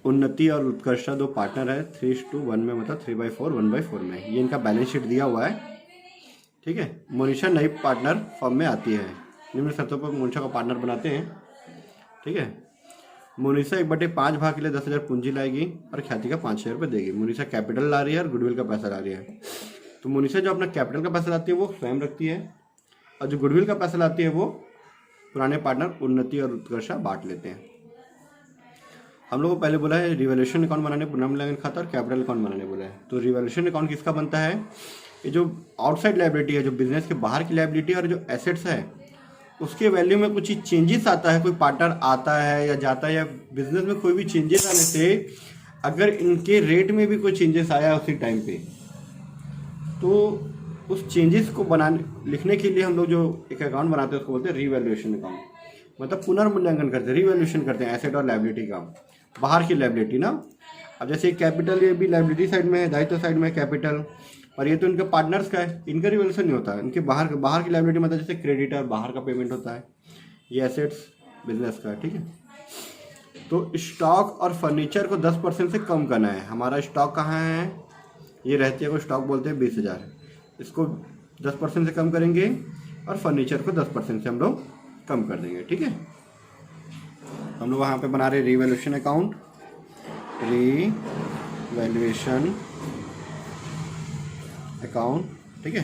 उन्नति और उत्कर्षा दो पार्टनर है, 3:1 में, मतलब 3/4 1/4 में। ये इनका बैलेंस शीट दिया हुआ है, ठीक है। मोनिशा नई पार्टनर फर्म में आती है, निम्न शर्तों पर मोनिशा का पार्टनर बनाते हैं, ठीक है। मोनिशा 1/5 भाग के लिए 10,000 पूंजी लाएगी और ख्याति का 5,000 रुपये देगी। मोनिशा कैपिटल ला रही है और गुडविल का पैसा ला रही है। तो मोनिशा जो अपना कैपिटल का पैसा लाती है वो स्वयं रखती है, और जो गुडविल का पैसा लाती है वो पुराने पार्टनर उन्नति और उत्कर्षा बांट लेते हैं। हम लोग को पहले बोला है रिवैल्यूएशन अकाउंट बनाने, पुनर्मूल्यांकन खाता और कैपिटल अकाउंट बनाने बोला है। तो रिवैल्यूएशन अकाउंट किसका बनता है? ये जो आउटसाइड लायबिलिटी है, जो बिजनेस के बाहर की लायबिलिटी और जो एसेट्स है उसके वैल्यू में कुछ चेंजेस आता है, कोई पार्टनर आता है या जाता है, या बिजनेस में कोई भी चेंजेस आने से अगर इनके रेट में भी कोई चेंजेस आया उसी टाइम पे, तो उस चेंजेस को बनाने लिखने के लिए हम लोग जो एक अकाउंट बनाते हैं उसको बोलते हैं रिवैल्यूएशन अकाउंट। मतलब पुनर्मूल्यांकन करते हैं, रिवैल्यूएशन करते हैं एसेट और लायबिलिटी का, बाहर की लायबिलिटी ना। अब जैसे कैपिटल, ये भी लायबिलिटी साइड में है, दायित्व साइड में है कैपिटल, और ये तो इनके पार्टनर्स का है, इनका रिवैल्यूएशन नहीं होता। इनके बाहर की लायबिलिटी मतलब जैसे क्रेडिटर, बाहर का पेमेंट होता है, ये एसेट्स बिजनेस का है, ठीक है। तो स्टॉक और फर्नीचर को 10% से कम करना है। हमारा स्टॉक कहाँ है? ये रहती है, को स्टॉक बोलते हैं 20,000, इसको 10% से कम करेंगे और फर्नीचर को 10% से हम लोग कम कर देंगे, ठीक है। हम लोग वहाँ पे बना रहे रिवैल्यूएशन अकाउंट, रिवैल्यूएशन अकाउंट, ठीक है।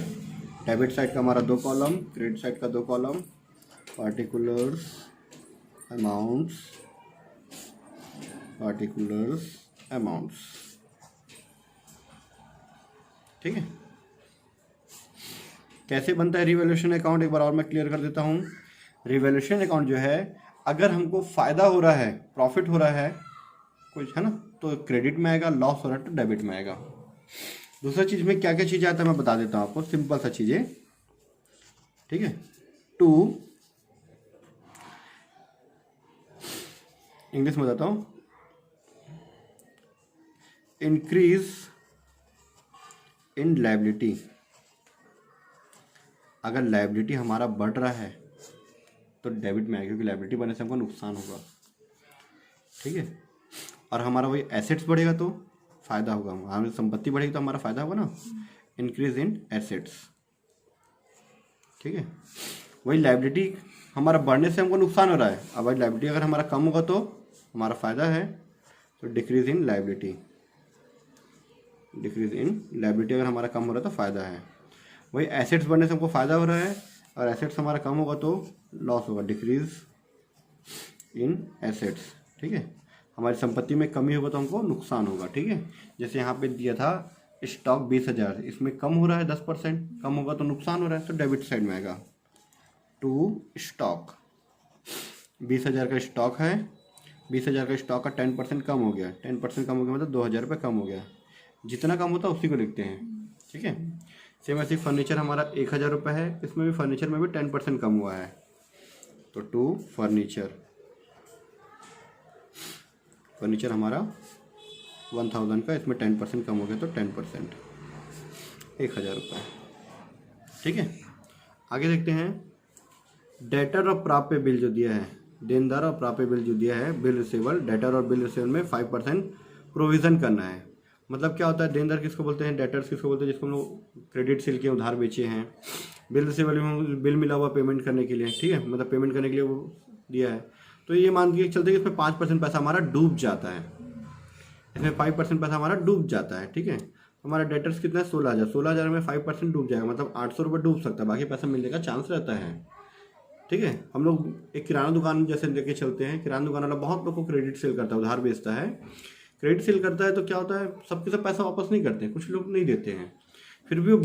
डेबिट साइड का हमारा 2 कॉलम, क्रेडिट साइड का 2 कॉलम, पार्टिकुलर्स अमाउंट्स, ठीक है। कैसे बनता है रिवैल्यूएशन अकाउंट, एक बार और मैं क्लियर कर देता हूँ। रिवैल्यूएशन अकाउंट जो है, अगर हमको फ़ायदा हो रहा है, प्रॉफिट हो रहा है कुछ, है ना, तो क्रेडिट में आएगा, लॉस हो रहा है तो डेबिट में आएगा। दूसरा चीज़ में क्या क्या चीज़ें आता है मैं बता देता हूँ आपको, सिंपल सा चीज़ें, ठीक है। टू, इंग्लिश में बताता हूँ, इंक्रीज इन लायबिलिटी। अगर लायबिलिटी हमारा बढ़ रहा है तो डेबिट में आएगा, क्योंकि लायबिलिटी बढ़ने से हमको नुकसान होगा, ठीक है। और हमारा वही एसेट्स बढ़ेगा तो फ़ायदा होगा, हमारी संपत्ति बढ़ेगी तो हमारा फ़ायदा होगा ना, इंक्रीज इन एसेट्स, ठीक है। वही लायबिलिटी हमारा बढ़ने से हमको नुकसान हो रहा है, अब वही लायबिलिटी अगर हमारा कम होगा तो हमारा फ़ायदा है, तो डिक्रीज इन लायबिलिटी, अगर हमारा कम हो रहा है तो फ़ायदा है। वही एसेट्स बढ़ने से हमको फ़ायदा हो रहा है, और एसेट्स हमारा कम होगा तो लॉस होगा, डिक्रीज इन एसेट्स, ठीक है। हमारी संपत्ति में कमी होगा तो हमको नुकसान होगा, ठीक है। जैसे यहाँ पे दिया था स्टॉक 20,000, इसमें कम हो रहा है 10%, कम होगा तो नुकसान हो रहा है, तो डेबिट साइड में आएगा। टू स्टॉक, 20,000 का स्टॉक है, 20,000 का स्टॉक का 10% कम हो गया, 10% कम हो गया मतलब 2,000 रुपये कम हो गया। जितना कम होता है उसी को लिखते हैं, ठीक है। सेम ऐसे फर्नीचर हमारा 1,000 रुपये है, इसमें भी फर्नीचर में भी 10% कम हुआ है, तो टू फर्नीचर हमारा 1,000 का, इसमें 10% कम हो गया तो 10%, 1,000 रुपये, ठीक है। आगे देखते हैं, डेटर और प्राप्य बिल जो दिया है, देनदार और प्राप्य बिल जो दिया है, बिल रिसीवेबल, डेटर और बिल रिसीवेबल में 5% प्रोविज़न करना है। मतलब क्या होता है, देनदार किसको बोलते हैं, डेटर्स किसको बोलते हैं, जिसको हम लोग क्रेडिट सेल के उधार बेचे हैं। बिल रिसीवेबल में बिल मिला हुआ पेमेंट करने के लिए, ठीक है, मतलब पेमेंट करने के लिए वो दिया है। तो ये मान के चलते कि इसमें 5% पैसा हमारा डूब जाता है, इसमें 5% पैसा हमारा डूब जाता है, ठीक है। हमारा डेटर्स कितना है, 16,000, 16,000 में 5% डूब जाएगा, मतलब 800 रुपये डूब सकता है, बाकी पैसा मिलने का चांस रहता है, ठीक है। हम लोग एक किराना दुकान जैसे लेके चलते हैं, किराना दुकान वाला बहुत लोग को क्रेडिट सेल करता है, उधार बेचता है। क्रेडिट सेल करता है तो क्या होता है, सबके सब पैसा वापस नहीं करते हैं, कुछ लोग नहीं देते हैं, फिर भी वो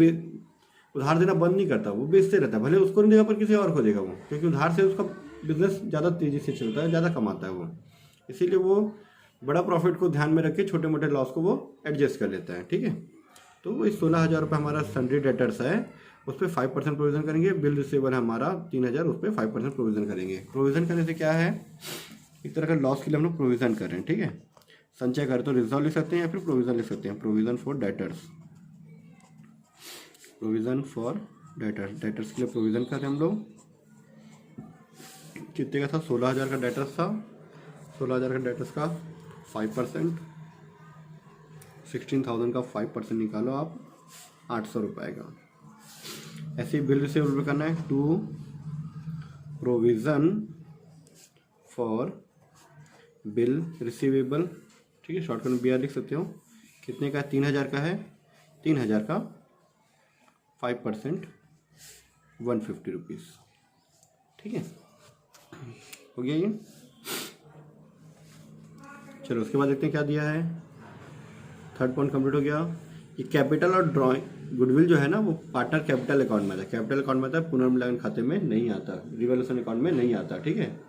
उधार देना बंद नहीं करता, वो बेचते रहता है, भले उसको नहीं देगा पर किसी और को देगा वो, क्योंकि उधार से उसका बिजनेस ज़्यादा तेज़ी से चलता है, ज़्यादा कमाता है वो, इसीलिए वो बड़ा प्रॉफिट को ध्यान में रख के छोटे मोटे लॉस को वो एडजस्ट कर लेता है, ठीक है। तो वही 16,000 रुपये हमारा सन्ड्री डेटर्स है, उस पर 5% प्रोविज़न करेंगे। बिल रिसीवेबल हमारा 3,000, उस पर 5% प्रोविज़न करेंगे। प्रोविज़न करने से क्या है, एक तरह का लॉस के लिए हम लोग प्रोविज़न कर रहे हैं, ठीक है। संचय कर तो रिजर्व लिख सकते हैं या फिर प्रोविज़न लिख सकते हैं, प्रोविज़न फॉर डेटर्स, डेटर्स के लिए प्रोविज़न कर रहे हैं हम लोग। कितने का था, 16,000 का डेटर्स था, 16,000 का डेटर्स का 5%, 16,000 का 5% निकालो आप, 800 रुपये का। ऐसे बिल रिसीवेबल करना है, to provision for bill receivable, ठीक है, शॉर्टकट में BR लिख सकते हो। कितने का? 3,000 का है, 3,000 का 5% 150 रुपीज़, ठीक है, हो गया ये। चलो उसके बाद देखते हैं क्या दिया है। थर्ड पॉइंट कंप्लीट हो गया। ये कैपिटल और ड्राइंग गुडविल जो है ना, वो पार्टनर कैपिटल अकाउंट में आता है। कैपिटल अकाउंट में आता है, पुनर्मूल्यांकन खाते में नहीं आता, रिवैल्यूएशन अकाउंट में नहीं आता, ठीक है।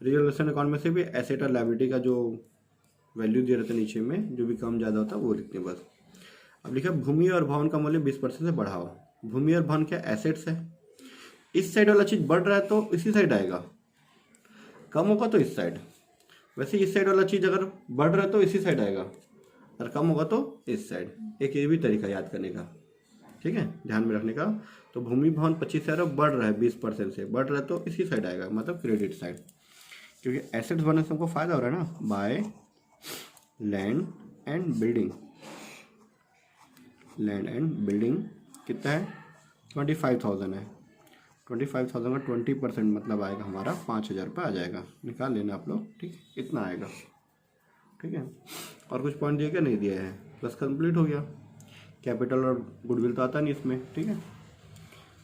रिवैल्यूएशन अकाउंट में से भी एसेट और लायबिलिटी का जो वैल्यू दे रहे थे नीचे में, जो भी कम ज़्यादा होता है वो लिखते हैं बस। अब लिखा भूमि और भवन का मूल्य 20% से बढ़ाओ। भूमि और भवन क्या एसेट्स है, इस साइड वाला चीज़ बढ़ रहा है तो इसी साइड आएगा, कम होगा तो इस साइड। वैसे इस साइड वाला चीज़ अगर बढ़ रहा है तो इसी साइड आएगा, और कम होगा तो इस साइड। एक ये भी तरीका याद करने का, ठीक है, ध्यान में रखने का। तो भूमि भवन 25,000 बढ़ रहा है, 20% से बढ़ रहा है तो इसी साइड आएगा, मतलब क्रेडिट साइड, क्योंकि एसेट्स बनने से हमको फ़ायदा हो रहा है ना। By land and building, land and building कितना है? 25,000 है। 25,000 का 20% मतलब आएगा हमारा 5,000 रुपये आ जाएगा, निकाल लेना आप लोग, ठीक है, इतना आएगा, ठीक है। और कुछ पॉइंट दिया क्या? नहीं दिया है, बस कंप्लीट हो गया। कैपिटल और गुडविल तो आता नहीं इसमें, ठीक है,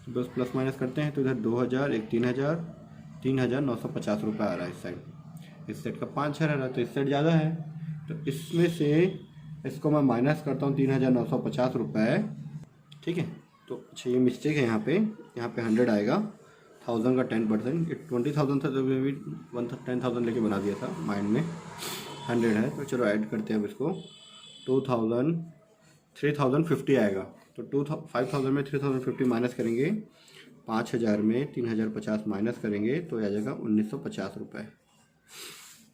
तो बस प्लस माइनस करते हैं। तो इधर 2,000, एक 3,000, 3,950 रुपये आ रहा है इस साइड। इस साइड का 5,000 आ रहा है तो इस साइड ज़्यादा है, तो इसमें से इसको मैं माइनस करता हूँ 3,950 रुपये, ठीक है। तो अच्छा ये मिस्टेक है यहाँ पे 100 आएगा, 1,000 का 10%, ये 20,000 था तो भी 10,000 लेके बना दिया था माइंड में, 100 है तो चलो ऐड करते हैं अब इसको। 3,050 आएगा, तो 5,000 में 3,050 माइनस करेंगे, 5,000 में 3,050 माइनस करेंगे तो आ जाएगा 1,950 रुपये,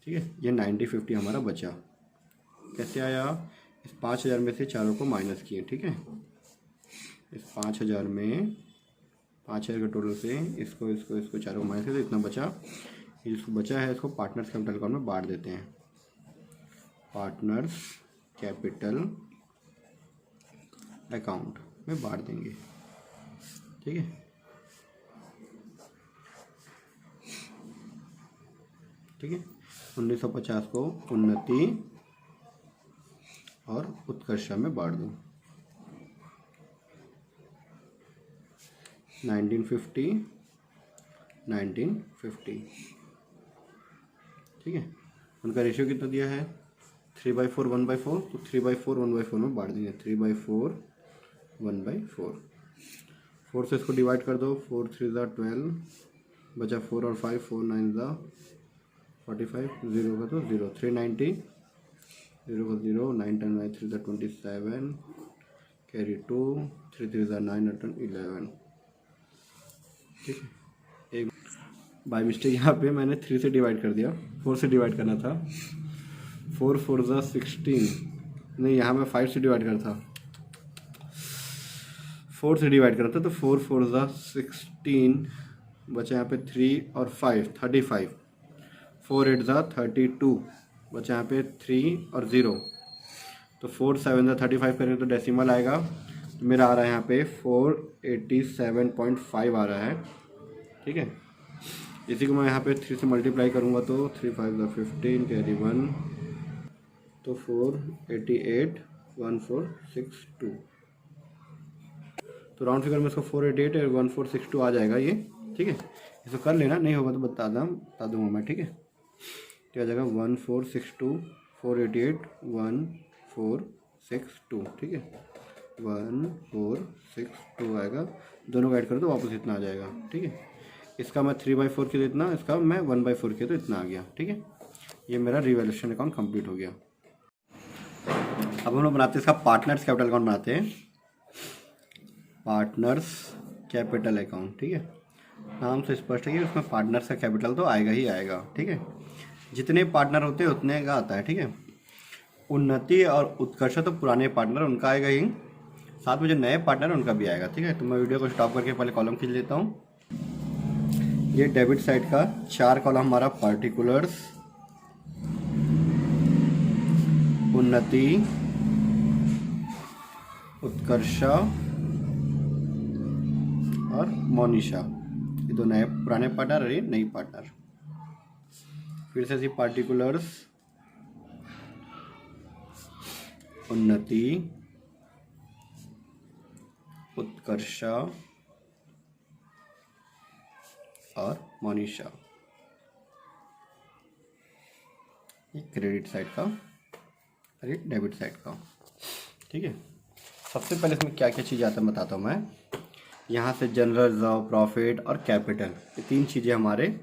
ठीक है। ये 90/50 हमारा बचा। कैसे आया? इस 5,000 में से चारों को माइनस किए, ठीक है। इस 5,000 में 5,000 के टोटल से इसको चारों को माइनस किया तो इतना बचा। ये जिसको बचा है इसको पार्टनर्स कैपिटल अकाउंट में बांट देते हैं, पार्टनर्स कैपिटल अकाउंट में बांट देंगे, ठीक है। ठीक है, 1,950 को उन्नति और उत्कर्षा में बांट दो। 1950, 1950, ठीक है। उनका रेशियो कितना दिया है? 3/4 1/4, तो 3/4 1/4 में बांट देंगे। 3/4 1/4, 4 से इसको डिवाइड कर दो, 4 3 ज़ा 12, बचा 4 और 5, 4 9 ज़ा 45, 0 का तो 0, 390, 0 का 0, 9 10 9 3 ज़ा 27, कैरी 2, 3 3 ज़ा 9 और 11, ठीक है। एक बाय मिस्टेक यहाँ पे मैंने 3 से डिवाइड कर दिया, 4 से डिवाइड करना था। 4 4 ज़ा 16, नहीं यहाँ मैं 5 से डिवाइड करता, 4 से डिवाइड करता था तो 4 4 ज़ा 16, बचा यहाँ पे 3 और 5 35, 4 8 ज़ा 32, बचा यहाँ पे 3 और 0, तो 4 7 ज़ा 35 करेंगे तो डेसिमल आएगा, तो मेरा आ रहा है यहाँ पे 487.5 आ रहा है, ठीक है। इसी को मैं यहाँ पे 3 से मल्टीप्लाई करूँगा तो 3 5 ज़ा 15, कैरी 1, तो 4881462, तो राउंड फिगर में इसको 488 और 1462 आ जाएगा ये, ठीक है। इसको कर लेना, नहीं होगा तो बता दूँगा मैं, ठीक है। क्या आ जाएगा? 1462, 488 1462, ठीक है, 1462 आएगा। दोनों का ऐड करो तो वापस इतना आ जाएगा, ठीक है। इसका मैं 3/4 किया तो इतना, इसका मैं 1/4 किया तो इतना आ गया, ठीक है। ये मेरा रिवैल्यूएशन अकाउंट कंप्लीट हो गया। अब हम लोग बनाते हैं इसका पार्टनर्स कैपिटल अकाउंट बनाते हैं, पार्टनर्स कैपिटल अकाउंट, ठीक है। नाम से स्पष्ट है कि उसमें पार्टनर्स का कैपिटल तो आएगा ही आएगा, ठीक है। जितने पार्टनर होते हैं उतने का आता है, ठीक है। उन्नति और उत्कर्ष तो पुराने पार्टनर उनका आएगा ही, साथ में जो नए पार्टनर उनका भी आएगा, ठीक है। तो मैं वीडियो को स्टॉप करके पहले कॉलम खींच लेता हूँ। ये डेबिट साइड का 4 कॉलम हमारा पार्टिकुलर्स, उन्नति, उत्कर्षा और मोनिशा, ये दो नए पुराने पार्टनर और ये नई पार्टनर। फिर से ऐसी पार्टिकुलर्स, उन्नति, उत्कर्षा और मोनिशा। ये क्रेडिट साइड का और ये डेबिट साइड का। ठीक है, सबसे पहले इसमें क्या क्या चीज़ आता है बताता हूँ मैं। यहाँ से जनरल रिजर्व, प्रॉफिट और कैपिटल, ये तीन चीज़ें हमारे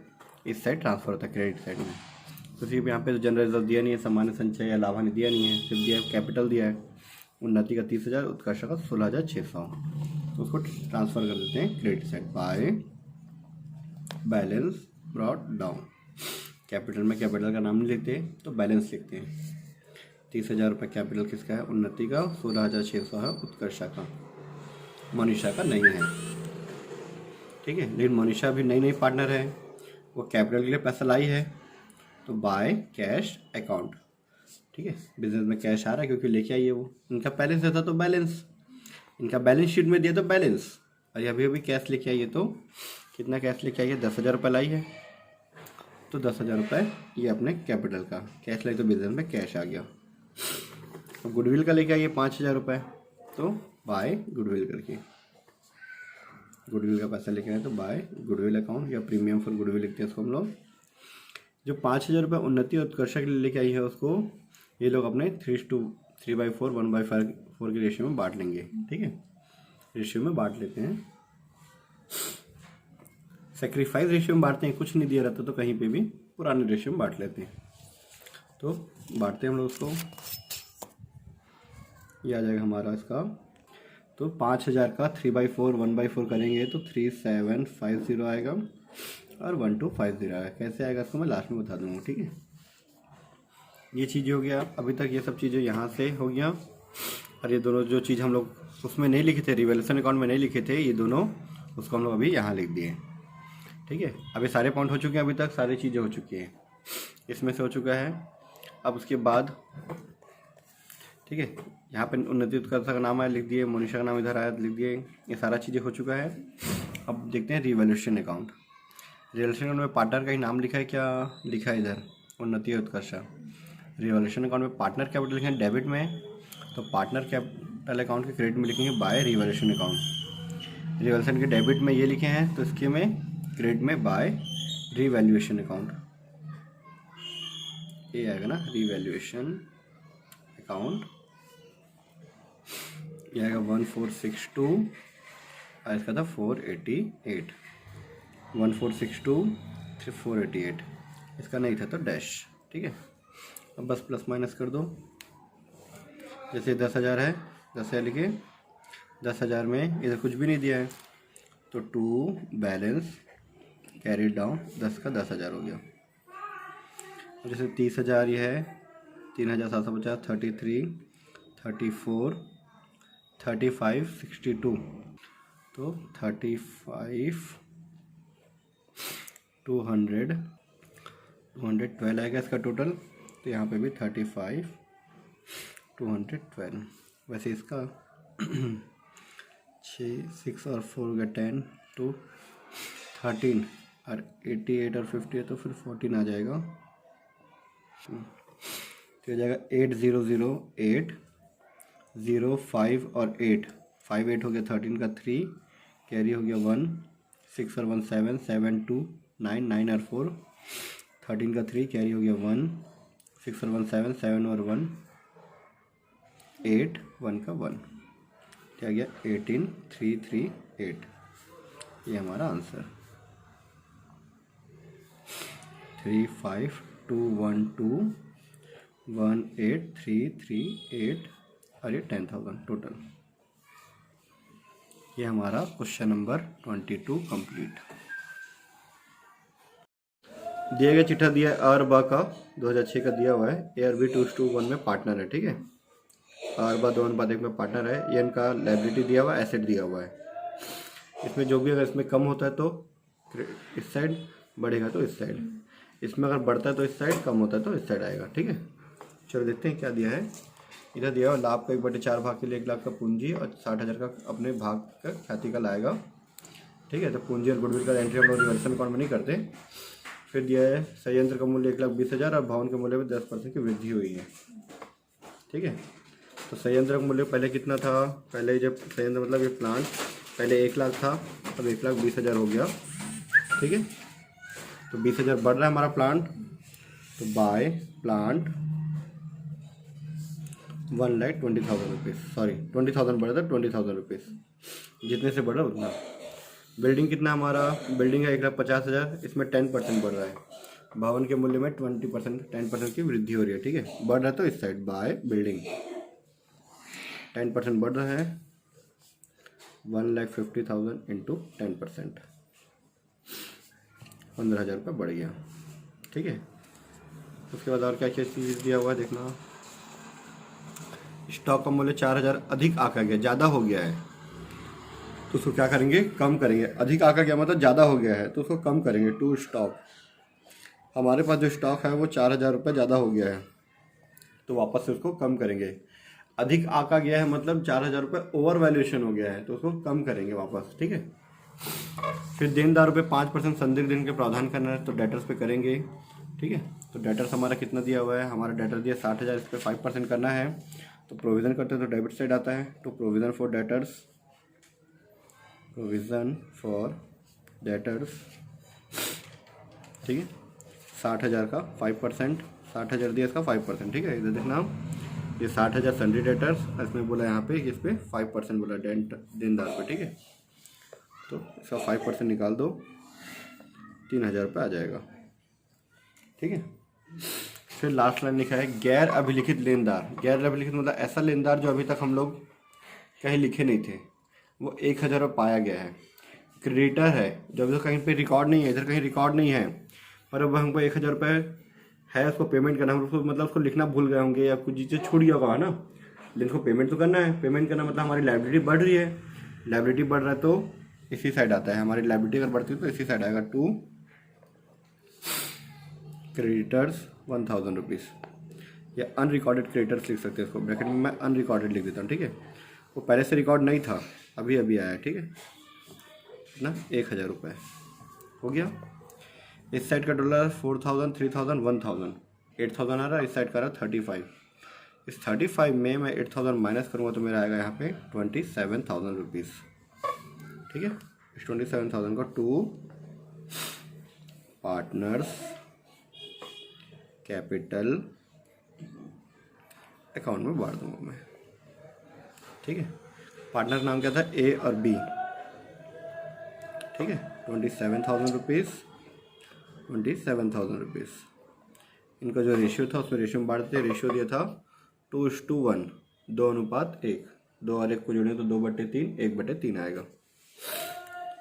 इस साइड ट्रांसफर होता है क्रेडिट साइड में। तो सिर्फ यहाँ पे तो जनरल रिजर्व दिया नहीं है, सामान्य संचय या लाभान्वित दिया नहीं है, सिर्फ दिया है कैपिटल दिया है। उन्नति का 30,000, उत्कर्षा का 16,600, तो उसको ट्रांसफ़र कर देते हैं credit side by balance brought down. Capital में कैपिटल का नाम नहीं लिखते तो बैलेंस लिखते हैं। 30,000 रुपये कैपिटल किसका है? उन्नति का। 16,600 है उत्कर्षा का, मोनिशा का नहीं है। ठीक है, लेकिन मोनिशा भी नई पार्टनर है, वो कैपिटल के लिए पैसा लाई है, तो बाय कैश अकाउंट। ठीक है, बिजनेस में कैश आ रहा है क्योंकि लेके आई है वो। इनका बैलेंस रहता तो बैलेंस, इनका बैलेंस शीट में दिया तो बैलेंस, और अभी अभी कैश लेके आई है। तो कितना कैश लेके आई है? 10,000 रुपये लाई है, तो 10,000 रुपये ये अपने कैपिटल का। कैश लाई तो बिजनेस में कैश आ गया। और गुडविल का लेके आई है 5,000 रुपये, तो बाय गुडविल करके गुडविल का पैसा लेके आए तो बाय गुडविल अकाउंट या प्रीमियम फॉर गुडविल लिखते हैं उसको हम लोग। जो 5,000 रुपये उन्नति और उत्कर्षा के लिए लेके आई है उसको ये लोग अपने 3/4 1/4 के रेशियो में बांट लेंगे। ठीक है, रेशियो में बांट लेते हैं, सेक्रीफाइस रेशियो में बांटते हैं। कुछ नहीं दिया रहता तो कहीं पे भी पुराने रेशियो में बांट लेते हैं। तो बांटते हैं हम लोग उसको, ये आ जाएगा हमारा इसका। तो 5,000 का 3/4 1/4 करेंगे तो 3750 आएगा और 1250 आएगा। कैसे आएगा इसको मैं लास्ट में बता दूंगा। ठीक है, ये चीज़ हो गया। अभी तक ये सब चीज़ें यहाँ से हो गया, और ये दोनों जो चीज़ हम लोग उसमें नहीं लिखे थे, रिवैल्यूएशन अकाउंट में नहीं लिखे थे, ये दोनों उसको हम लोग अभी यहाँ लिख दिए। ठीक है, अभी सारे पॉइंट हो चुके हैं, अभी तक सारी चीज़ें हो चुकी हैं, इसमें से हो चुका है। अब उसके बाद ठीक है, यहाँ पे उन्नति उत्कर्षा का नाम आया लिख दिए, मोनिशा का नाम इधर आया लिख दिए, ये सारा चीज़ें हो चुका है। अब देखते हैं रिवैल्यूएशन अकाउंट। रिवैल्यूएशन अकाउंट में पार्टनर का ही नाम लिखा है, क्या लिखा है इधर? उन्नति और उत्कर्षा। रिवैल्यूएशन अकाउंट में पार्टनर कैपिटल लिखे हैं डेबिट में, तो पार्टनर कैपिटल अकाउंट के क्रेडिट में लिखेंगे बाय रिवैल्यूएशन अकाउंट। रिवैल्यूएशन के डेबिट में ये लिखे हैं तो इसके में क्रेडिट में बाय रिवैल्यूएशन अकाउंट, ये आएगा ना रिवैल्यूएशन अकाउंट। ये आएगा 1462 और इसका था 488, 1462 फिर 488, इसका नहीं था तो डैश। ठीक है, अब बस प्लस माइनस कर दो। जैसे 10,000 है, 10,000 लिखे, 10,000 में इधर कुछ भी नहीं दिया है तो 2 बैलेंस कैरी डाउन, 10 का 10,000 हो गया। जैसे 30,000 ये है, 3,750, 33, 34, 35, 62, तो 35, 212 आएगा इसका टोटल। तो यहाँ पे भी 35, 212। वैसे इसका 6 और 4 हो गया 10 to 13 और 88 और 50 है तो फिर 14 आ जाएगा। तो हो जाएगा 8008 05 और 8, 5 8 हो गया, 13 का 3 कैरी हो गया 1, 6 और 1 7, 7 2 9, 9 और 4, 13 का 3 कैरी हो गया 1, 6 और 1 7, 7 और 1 8, 1 का 1, क्या गया 18338। ये हमारा आंसर 3521218338 और ये 10,000 टोटल। ये हमारा क्वेश्चन नंबर 22 कंप्लीट। दिया गया चिट्ठा दिया है अरबा का 2006 का दिया हुआ है, ARB 2:1 में पार्टनर है। ठीक है, अरबा 2:1 में पार्टनर है। ये इनका लायबिलिटी दिया हुआ है, एसेट दिया हुआ है। इसमें जो भी अगर इसमें कम होता है तो इस साइड, बढ़ेगा तो इस साइड, इसमें अगर बढ़ता है तो इस साइड, कम होता है तो इस साइड आएगा। ठीक है, चलो देखते हैं क्या दिया है। इधर दिया हुआ लाभ का 1/4 भाग के लिए 1 लाख का पूंजी और 60,000 का अपने भाग का ख्याति का लाएगा। ठीक है, तो पूंजी और गुडविल का एंट्री हम लोग रिवर्सल अकाउंट में नहीं करते। फिर दिया है संयंत्र का मूल्य 1,20,000 और भवन के मूल्य में 10% की वृद्धि हुई है। ठीक है, तो संयंत्र का मूल्य पहले कितना था, पहले जब संयंत्र मतलब ये प्लांट पहले 1 लाख था, अब 1,20,000 हो गया। ठीक है, तो 20,000 बढ़ रहा है हमारा प्लांट, तो बाय प्लांट 1,20,000 रुपीज़, सॉरी 20,000 बढ़ रहा था, 20,000 रुपीज़, जितने से बढ़ रहा उतना। बिल्डिंग कितना हमारा, बिल्डिंग है 1,50,000, इसमें 10% बढ़ रहा है। भवन के मूल्य में 10% की वृद्धि हो रही है। ठीक है, बढ़ रहा है तो इस साइड बाय बिल्डिंग 10% बढ़ रहा है, 1,50,000 इंटू 10%, 15,000 रुपये बढ़ गया। ठीक है, उसके बाद और क्या क्या चीज़ दिया हुआ है देखना। स्टॉक का मूल्य 4,000 अधिक आका गया, ज़्यादा हो गया है, तो उसको क्या करेंगे, कम करेंगे। अधिक आका गया मतलब ज़्यादा हो गया है, तो उसको कम करेंगे। टू स्टॉक, हमारे पास जो स्टॉक है वो 4,000 रुपये ज़्यादा हो गया है, तो वापस से उसको कम करेंगे। अधिक आका गया है मतलब 4,000 रुपये ओवर वैल्यूएशन हो गया है, तो उसको कम करेंगे वापस। ठीक है, फिर देनदारों पे 5% संदिग्ध ऋण के प्रावधान करना है, तो डेटर्स पे करेंगे। ठीक है, तो डेटर्स हमारा कितना दिया हुआ है, हमारा डेटर दिया 60,000, इस पर 5% करना है, तो प्रोविज़न करते हैं तो डेबिट साइड आता है। तो provision for debtors, provision for debtors, ठीक है, 60,000 का 5%, 60,000 दिया, इसका 5%। ठीक है, इधर देखना, ये 60,000 सन्ड्री डेटर्स, इसमें बोला यहाँ पे इस पर 5% बोला देनदार पे। ठीक है, तो इसका 5% निकाल दो, 3,000 रुपये आ जाएगा। ठीक है, फिर लास्ट लाइन लिखा है गैर अभिलिखित लेनदार। गैर अभिलिखित मतलब ऐसा लेनदार जो अभी तक हम लोग कहीं लिखे नहीं थे, वो 1,000 रुपये पाया गया है। क्रेडिटर है जो अभी तक कहीं पे रिकॉर्ड नहीं है, इधर कहीं रिकॉर्ड नहीं है, पर अब हमको 1,000 रुपये है, उसको पेमेंट करना है। उसको मतलब उसको लिखना भूल गए होंगे या कुछ चीज़ें छूट गया होगा ना, लेकिन उसको पेमेंट तो करना है। पेमेंट करना मतलब हमारी लाइबिलिटी बढ़ रही है, लाइबिलिटी बढ़ रहा है तो इसी साइड आता है। हमारी लाइबिलिटी अगर बढ़ती है तो इसी साइड आएगा। टू क्रेडिटर्स 1,000 रुपीज़, या अनरिकॉर्डेड क्रेडिटर्स लिख सकते हैं इसको, ब्रैकेट में मैं अनरिकॉर्डेड लिख देता हूँ। ठीक है, वो पहले से रिकॉर्ड नहीं था, अभी अभी आया। ठीक है, कितना, 1,000 रुपये हो गया। इस साइड का डॉलर 4,000, 3,000, 1,000, 8,000 आ रहा है, इस साइड का रहा 35। इस 35 में मैं 8,000 माइनस करूँगा तो मेरा आएगा यहाँ पे 27,000 रुपीज़। ठीक है, इस 27,000 को टू पार्टनर्स कैपिटल अकाउंट में बांट दूंगा मैं। ठीक है, पार्टनर नाम क्या था, ए और बी। ठीक है, 27,000 रुपीज़, 27,000 रुपीज़। इनका जो रेशियो था उसमें रेशियो में बांटते, रेशियो दिया था 2:1, 2:1, 2 और 1 को जोड़ें तो 2/3, 1/3 आएगा।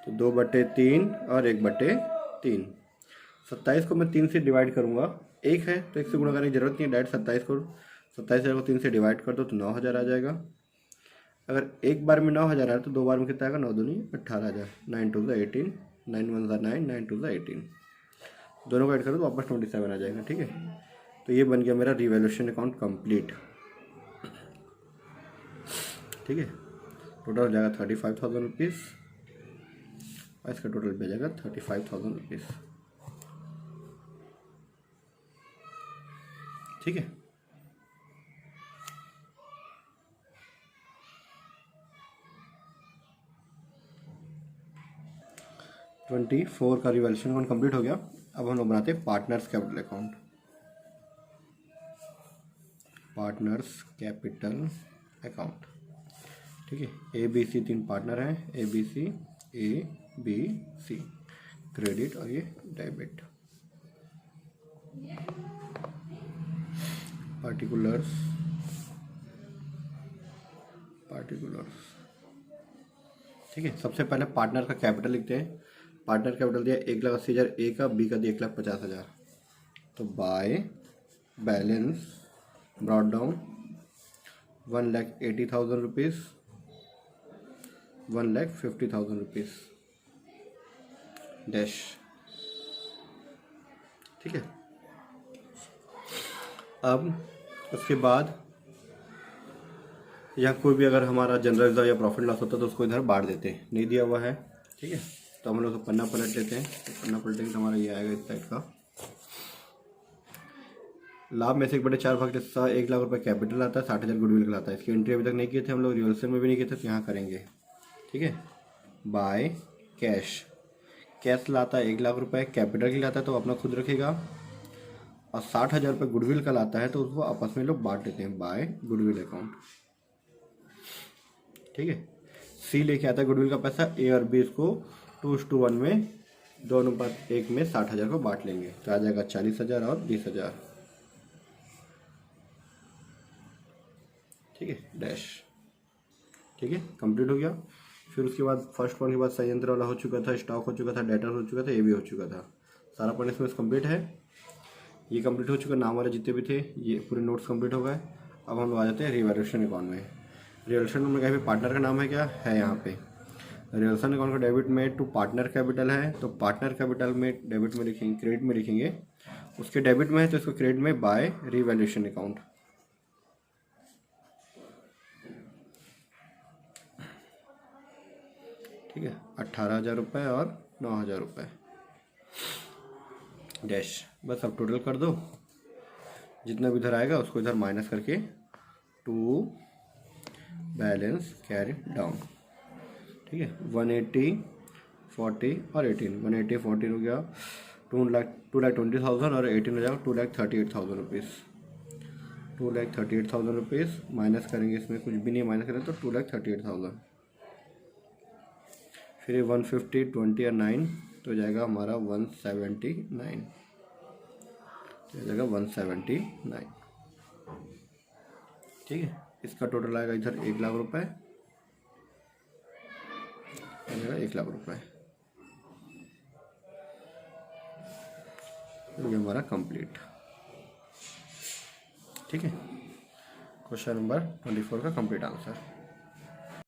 तो 2/3 और 1/3, 27 को मैं 3 से डिवाइड करूँगा, 1 है तो 1 से गुणा करने की जरूरत नहीं है, डायरेक्ट 27,000 को 3 से डिवाइड कर दो तो 9,000 आ जाएगा। अगर एक बार में 9,000 आया तो दो बार में कितना आएगा, 9 दूनी 18,000, 9 2 18, 9 1 9, 9 2 18, दोनों को ऐड करो तो वापस 27 आ जाएगा। ठीक है, तो ये बन गया मेरा रिवैल्यूएशन अकाउंट कंप्लीट। ठीक है, टोटल हो जाएगा 35,000 रुपीज़, और इसका टोटल भी आ जाएगा 35,000 रुपीज़। ठीक है, $24 का रिवैल्यूएशन अकाउंट कंप्लीट हो गया। अब हम लोग बनाते हैं partners capital account. Partners capital account, ठीक है, ए बी सी 3 पार्टनर हैं, ए बी सी, क्रेडिट और ये डेबिट। पार्टिकुलर्स, ठीक है, सबसे पहले पार्टनर का कैपिटल लिखते हैं। पार्टनर कैपिटल दिया 1,80,000 ए का, बी का दिया 1,50,000, तो by balance brought down 1,80,000 rupees, 1,50,000 rupees dash. ठीक है, अब उसके बाद यहाँ कोई भी अगर हमारा जनरल रिजर्व या प्रॉफिट लॉस होता है तो उसको इधर बांट देते हैं, नहीं दिया हुआ है। ठीक है, तो हम लोग पन्ना पलट लेते हैं। तो पन्ना पलटेंगे तो हमारा ये आएगा इस साइड का। लाभ में से 1/4 भाग हिस्सा 1 लाख रुपए कैपिटल आता है, 60,000 गुडविल का आता है। इसकी एंट्री अभी तक नहीं किए थे हम लोग, रिवर्सल में भी नहीं किए थे, तो यहाँ करेंगे। ठीक है, बाय कैश। कैश लाता है 1 लाख रुपए, कैपिटल की लाता है तो अपना खुद रखेगा, और 60,000 रुपये गुडविल का लाता है तो उसको आपस में लोग बांट देते हैं बाय गुडविल अकाउंट। ठीक है, सी लेके आता है गुडविल का पैसा, ए और बी इसको 2:1 में 2:1 में 60,000 को बांट लेंगे, तो आ जाएगा 40,000 और 20,000। ठीक है, डैश। ठीक है, कंप्लीट हो गया। फिर उसके बाद फर्स्ट पॉइंट के बाद संयंत्र वाला हो चुका था, स्टॉक हो चुका था, डेटर हो चुका था, ये भी हो चुका था। सारा पॉइंट इसमें कंप्लीट है, ये कंप्लीट हो चुका। नाम वाले जितने भी थे ये पूरे नोट्स कंप्लीट हो गए। अब हम लोग आ जाते हैं रिवैल्यूएशन अकाउंट में। रिवैल्यूएशन में कहीं भी पार्टनर का नाम है क्या है, यहाँ पे रिवैल्यूएशन अकाउंट का डेबिट में टू पार्टनर कैपिटल है, तो पार्टनर कैपिटल में डेबिट में लिखेंगे, क्रेडिट में लिखेंगे। उसके डेबिट में है तो इसको क्रेडिट में बाय रिवैल्यूएशन अकाउंट। ठीक है, 18,000 रुपये और 9,000 रुपये, डैश। बस अब टोटल कर दो, जितना भी इधर आएगा उसको इधर माइनस करके टू बैलेंस कैरी डाउन। ठीक है, 180, 40 और 18, 180, 40 हो गया 2,20,000 और 18 हो जाएगा 2,38,000 रुपीज़। 2,38,000 रुपीज़ माइनस करेंगे, इसमें कुछ भी नहीं माइनस करें तो 2,38,000। फिर 150, 20 और 9 तो जाएगा हमारा 179, तो जाएगा 179। ठीक है, इसका टोटल आएगा इधर 1 लाख रुपए, जाएगा 1 लाख रुपए। ये हमारा कंप्लीट। ठीक है, क्वेश्चन नंबर 24 का कंप्लीट आंसर।